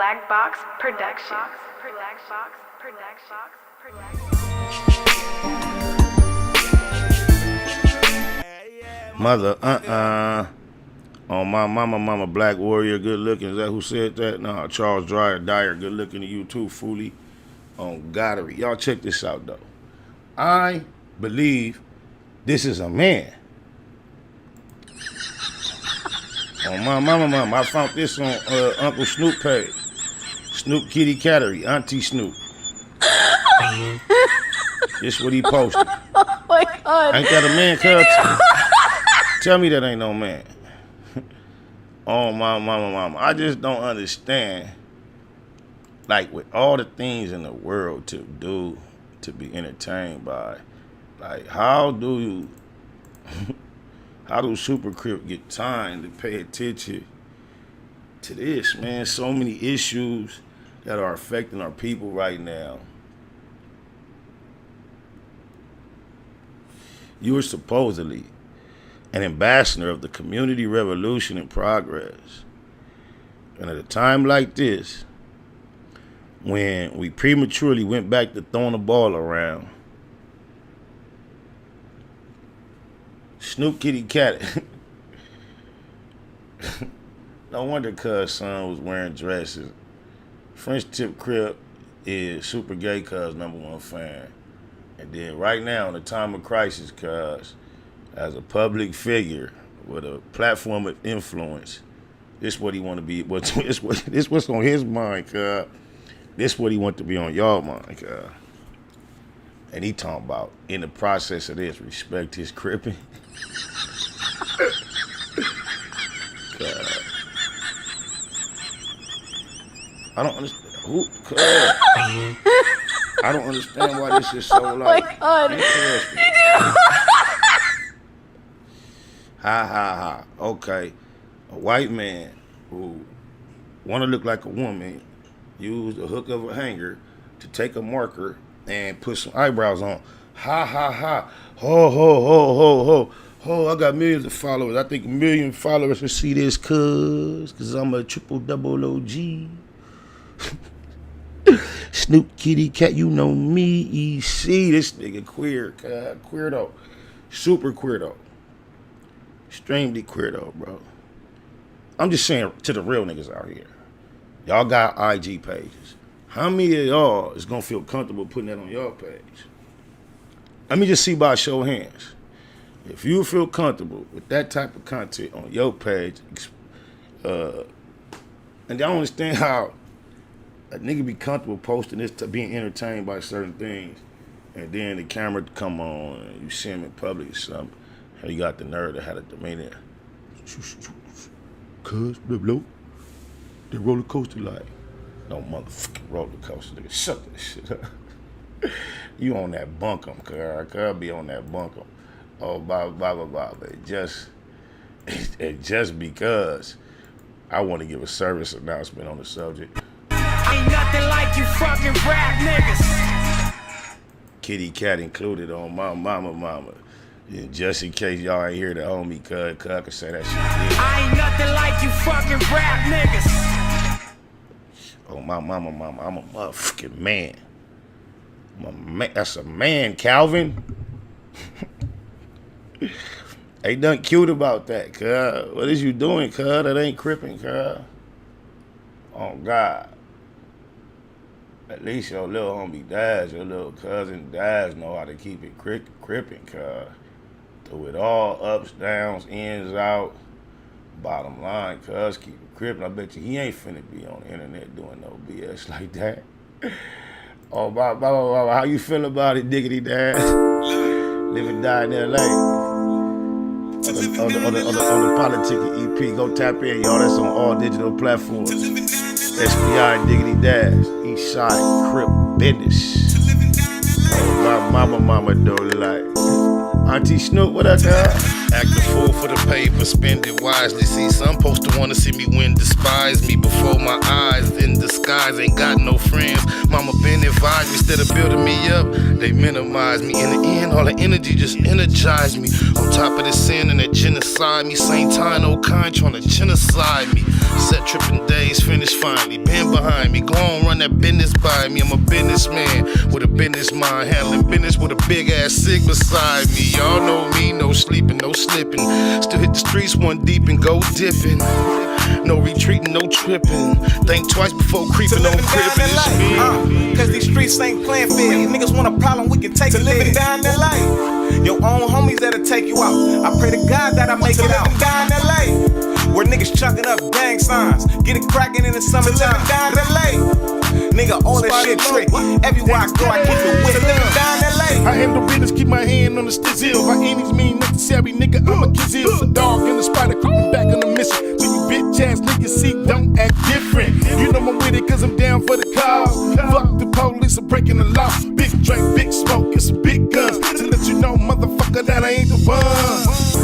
Black Box Productions. Mother, on my mama, Black Warrior, good looking. Is that who said that? No, Charles Dyer, good looking to you too, Foolie. On Goddery. Y'all check this out, though. I believe this is a man. On my mama, I found this on Uncle Snoop page. Snoop Kitty Cattery, Auntie Snoop. This what he posted. Oh my God. Ain't that a man, cuz? Tell me that ain't no man. Oh, my mama. I just don't understand. Like, with all the things in the world to do, to be entertained by, like, how do Super Crip get time to pay attention to this, man? So many issues that are affecting our people right now. You are supposedly an ambassador of the community revolution and progress. And at a time like this, when we prematurely went back to throwing the ball around, Snoop Kitty Cat. No wonder cuz son was wearing dresses. French Tip Crip is Super Gay cuz #1 fan. And then right now, in the time of crisis, cuz, as a public figure with a platform of influence, this what he want to be. This what's on his mind, cuz. This what he want to be on y'all mind, cuz. And he talking about, in the process of this, respect his cripping. I don't understand. Who, cuz? I don't understand why this is so like interesting. Ha. Okay. A white man who want to look like a woman used a hook of a hanger to take a marker and put some eyebrows on. Ha. Ho. I got millions of followers. I think 1 million followers will see this cause I'm a triple double OG. Snoop Kitty Cat, you know me, EC. This nigga queer, queer though. Super queer though. Extremely queer though, bro. I'm just saying to the real niggas out here. Y'all got IG pages. How many of y'all is gonna feel comfortable putting that on your page? Let me just see by a show of hands. If you feel comfortable with that type of content on your page, and I don't understand how a nigga be comfortable posting this to being entertained by certain things, and then the camera come on and you see him in public or something, and you got the nerve to have a demeanor. Cuz, blah, the roller coaster like, no motherfucking roller coaster, nigga, shut that shit up. You on that bunkum, cuz be on that bunkum. Oh, blah, but just because I want to give a service announcement on the subject. Ain't nothing like you fucking rap niggas. Kitty Cat included on my mama. And just in case y'all ain't hear the homie, cuz can say that shit. I ain't nothing like you fucking rap niggas. Oh, my mama, I'm a motherfucking man. That's a man, Calvin. Ain't nothing cute about that, cuz. What is you doing, cuz? That ain't crippin', cuz. Oh, God. At least your little homie Daz, your little cousin Daz know how to keep it crippin', cuz. Through it all, ups, downs, ins, out. Bottom line, cuz, keep it crippin'. I bet you he ain't finna be on the internet doing no BS like that. Oh, blah, how you feel about it, diggity Daz? Live and die in L.A. On the Politicking EP, go tap in, y'all. That's on all digital platforms. SPI Diggity Dash, Eastside Crip Business. Oh, my mama don't like. Auntie Snoop, what up, girl? Act a fool for the paper, spend it wisely. See, some supposed to wanna see me win, despise me before my eyes. In disguise, ain't got no friends. Mama been advised me, instead of building me up, they minimize me. In the end, all the energy just energized me. On top of the sin and that genocide me, same time, no kind trying to genocide me. Set tripping days, finish finally. Been behind me, go on, run that business by me. I'm a businessman with a business mind, handling business with a big ass sig beside me. Y'all know me, no sleeping, no slipping. Still hit the streets one deep and go dipping. No retreating, no tripping. Think twice before creeping on crippin'. It's me. Cause these streets ain't playing fair. These niggas want a problem, we can take it. Living down that life. Your own homies that'll take you out. I pray to God that I make it out. Down that life. Where niggas chucking up gang signs. Get it cracking in the summertime. Down that life. Nigga, all that shit trick. Everywhere I go, I keep it with. Living down that life. I handle business, keep my hand on the stizzle. By any means necessary, nigga, I'm a kizzle. The dog and the spider creeping back on the mission. So you bitch ass niggas see, don't act different. You know I'm with it cause I'm down for the cause. Fuck the police, I'm breaking the law. Big drink, big smoke, and some big guns. To let you know, motherfucker, that I ain't the one.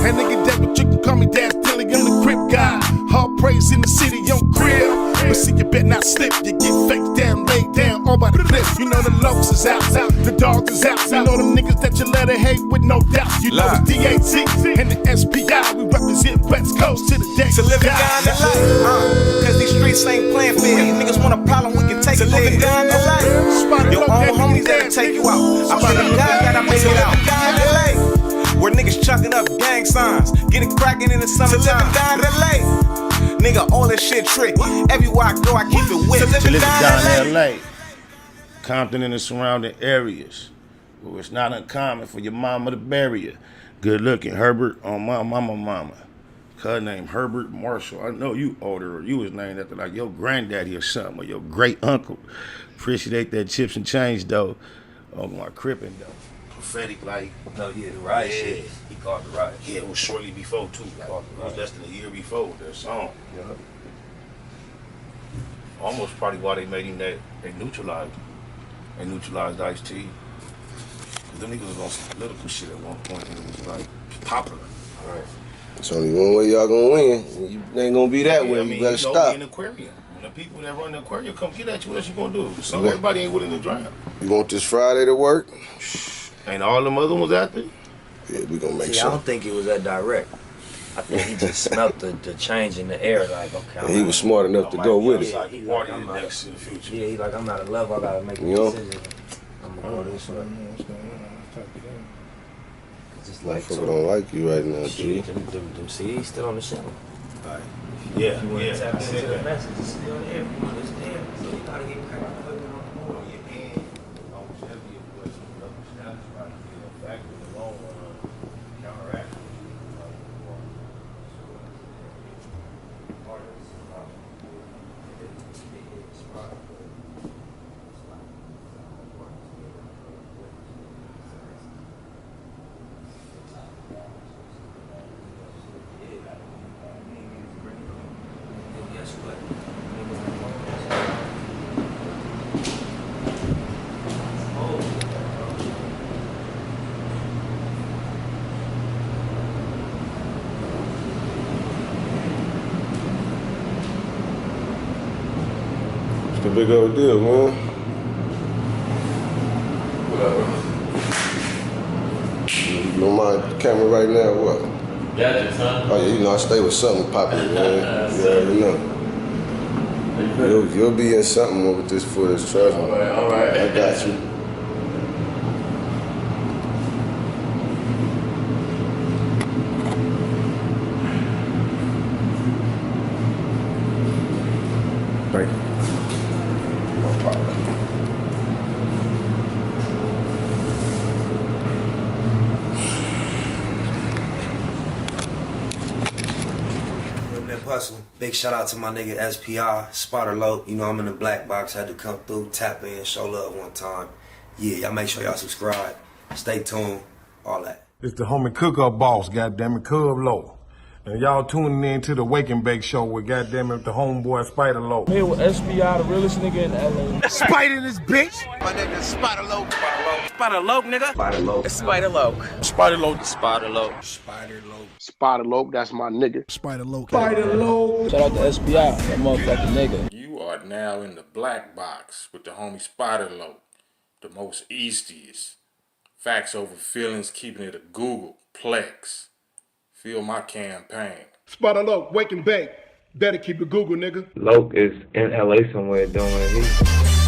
And nigga, that but you can call me Dash Dilly, I'm the crib guy. Hard praise in the city, on crib. But see, you better not slip, you get faked down, laid down, all by the clip. You know the Lokes is out, the dogs is out. You know them niggas that you let it hate with no doubt. You know it's DAT and the SPI. We represent West Coast to the day. To living down the life. Cause these streets ain't playing fair. These niggas want a problem, we can take it. Living down the life. Your own homies that'll take you out. I pray to God that I make it out. Down the life. Where niggas chucking up gang signs. Get it cracking in the summertime. Down the life. Nigga, all that shit trick. Everywhere I go, I keep it with. To live down LA, Compton and the surrounding areas, where it's not uncommon for your mama to bury you. Good looking Herbert on my mama. Her name Herbert Marshall. I know you older, or you was named after like your granddaddy or something, or your great uncle. Appreciate that chips and change though. On my crippin' though. Prophetic like. No, yeah, the riot shit. He called the riot. Yeah, it was shortly before too. Like, it was less than a year before that song. Yeah. Almost probably why they made him that. They neutralized him. They neutralized Ice-T. Cause them niggas was on some political shit at one point and it was like popular. Right. It's only one way y'all gonna win. You ain't gonna be that way. You better stop. In the aquarium. When the people that run the aquarium come get at you, what else you gonna do? So everybody ain't willing to drown. You want this Friday to work? Ain't all them other ones out there? Yeah, we gonna make I sure. don't think it was that direct. I think he just smelt the change in the air, like, okay. And he was smart enough to go with it. Like he wanted it next in the future. Yeah, he like, I'm out of love, I gotta make a decision. I'm gonna go this way. Just like, Motherfucker don't like you right now, G. Them CDs still on the shelf. Right. Yeah, If you want to tap into the that. message, it's still there. It's there. So you gotta get cracked. It's a big old deal, man. You don't mind the camera right now, what? Gadgets, huh? Oh yeah, you know I stay with something popping, man. You already know. You'll be in something with this footage, trust me. All right. I got you. Right. No problem. Hustle. Big shout out to my nigga SPI, Spotter Low. You know I'm in the black box, had to come through, tap in, show love one time. Yeah, y'all make sure y'all subscribe. Stay tuned, all that. It's the homie cook-up boss, goddammit, Cub Low. And y'all tuning in to the Wake and Bake Show with goddammit the homeboy Spider Low. Here with SPI, the realest nigga in LA. Spider this bitch. My nigga Spider Low. Spider Low, nigga. Spider Low. Spider Low. Spider Low. Spider Low. Spider Low. Spider Low, that's my nigga. Spider Low. Shout out to SPI, that motherfucking nigga. You are now in the black box with the homie Spider Low, the most eastiest. Facts over feelings, keeping it a Google Plex. Feel my campaign. Spider Low, Wake and Bake. Better keep it Google, nigga. Loke is in LA somewhere doing what he